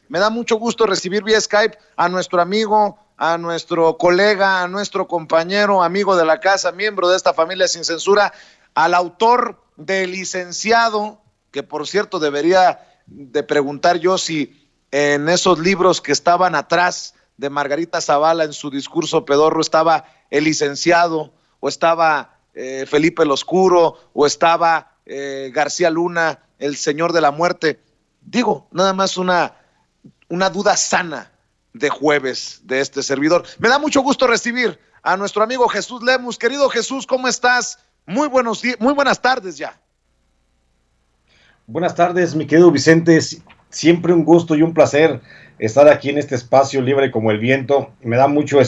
Me da mucho gusto recibir vía Skype a nuestro amigo, a nuestro colega, a nuestro compañero, amigo de la casa, miembro de esta familia sin censura, al autor del Licenciado, que por cierto debería de preguntar yo si en esos libros que estaban atrás de Margarita Zavala en su discurso pedorro estaba el Licenciado, o estaba Felipe el Oscuro, o estaba García Luna, el Señor de la Muerte. Digo, nada más una duda sana de jueves de este servidor. Me da mucho gusto recibir a nuestro amigo Jesús Lemus. Querido Jesús, ¿cómo estás? Muy buenas tardes ya. Buenas tardes, mi querido Vicente. Siempre un gusto y un placer estar aquí en este espacio libre como el viento. Me da mucho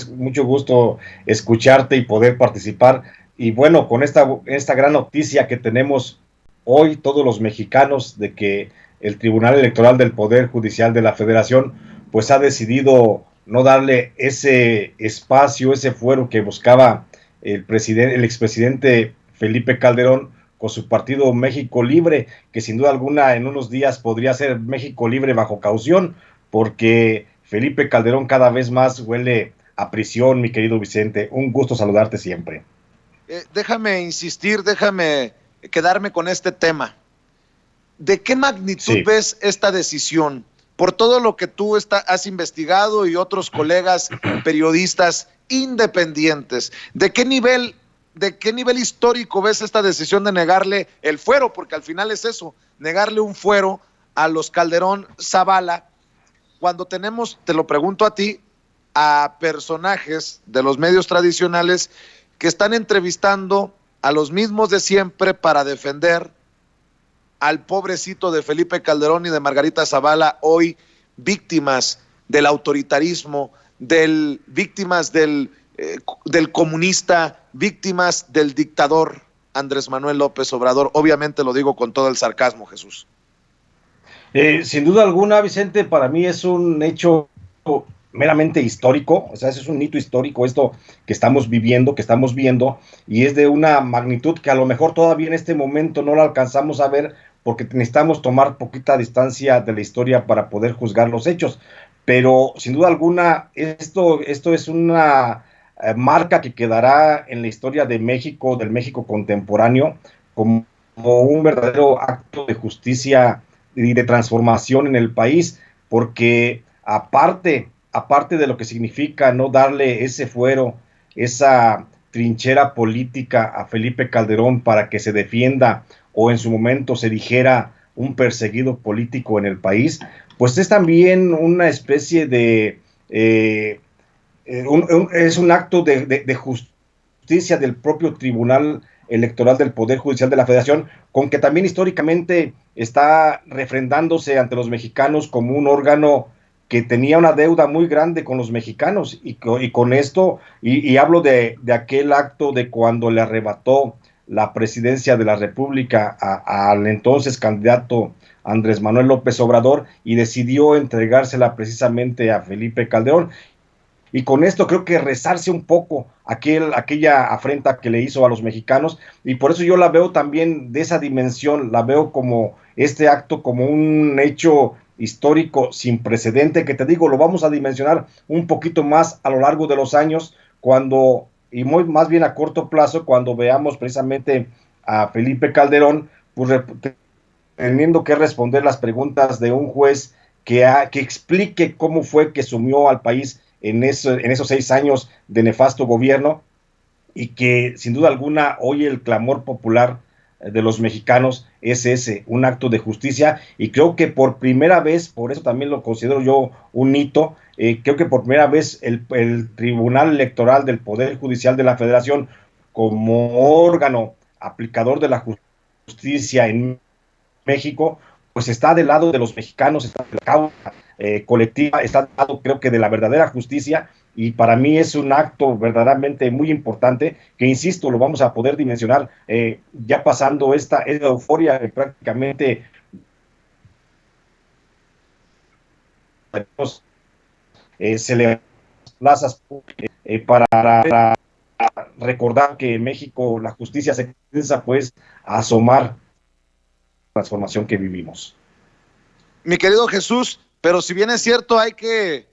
gusto escucharte y poder participar. Y bueno, con esta gran noticia que tenemos hoy todos los mexicanos de que el Tribunal Electoral del Poder Judicial de la Federación pues ha decidido no darle ese espacio, ese fuero que buscaba el expresidente Felipe Calderón con su partido México Libre, que sin duda alguna en unos días podría ser México Libre bajo caución, porque Felipe Calderón cada vez más huele a prisión, mi querido Vicente. Un gusto saludarte siempre. Déjame insistir, déjame quedarme con este tema. ¿De qué magnitud ves esta decisión? Por todo lo que tú has investigado y otros colegas periodistas independientes, ¿de qué nivel histórico ves esta decisión de negarle el fuero? Porque al final es eso, negarle un fuero a los Calderón Zavala, cuando tenemos, te lo pregunto a ti, a personajes de los medios tradicionales que están entrevistando a los mismos de siempre para defender al pobrecito de Felipe Calderón y de Margarita Zavala, hoy víctimas del autoritarismo, víctimas del comunista, víctimas del dictador Andrés Manuel López Obrador. Obviamente lo digo con todo el sarcasmo, Jesús. Sin duda alguna, Vicente, para mí es un hecho meramente histórico, o sea, es un hito histórico esto que estamos viviendo, que estamos viendo, y es de una magnitud que a lo mejor todavía en este momento no la alcanzamos a ver, porque necesitamos tomar poquita distancia de la historia para poder juzgar los hechos, pero sin duda alguna esto es una marca que quedará en la historia de México, del México contemporáneo, como un verdadero acto de justicia y de transformación en el país, porque aparte de lo que significa no darle ese fuero, esa trinchera política a Felipe Calderón para que se defienda o en su momento se dijera un perseguido político en el país, pues es también una especie de es un acto de justicia del propio Tribunal Electoral del Poder Judicial de la Federación, con que también históricamente está refrendándose ante los mexicanos como un órgano que tenía una deuda muy grande con los mexicanos, y con esto, y hablo de aquel acto de cuando le arrebató la presidencia de la República al entonces candidato Andrés Manuel López Obrador y decidió entregársela precisamente a Felipe Calderón. Y con esto creo que rezarse un poco aquella afrenta que le hizo a los mexicanos, y por eso yo la veo también de esa dimensión, la veo como este acto, como un hecho histórico sin precedente, que te digo, lo vamos a dimensionar un poquito más a lo largo de los años, más bien a corto plazo, cuando veamos precisamente a Felipe Calderón, pues teniendo que responder las preguntas de un juez que explique cómo fue que sumió al país en esos 6 años de nefasto gobierno, y que sin duda alguna hoy el clamor popular de los mexicanos es ese, un acto de justicia, y creo que por primera vez, por eso también lo considero yo un hito, creo que por primera vez el Tribunal Electoral del Poder Judicial de la Federación, como órgano aplicador de la justicia en México, pues está del lado de los mexicanos, está de la causa colectiva, está del lado, creo que, de la verdadera justicia, y para mí es un acto verdaderamente muy importante, que insisto, lo vamos a poder dimensionar ya pasando esta euforia que prácticamente se le plazas para recordar que en México la justicia se comienza pues a asomar la transformación que vivimos. Mi querido Jesús, pero si bien es cierto, hay que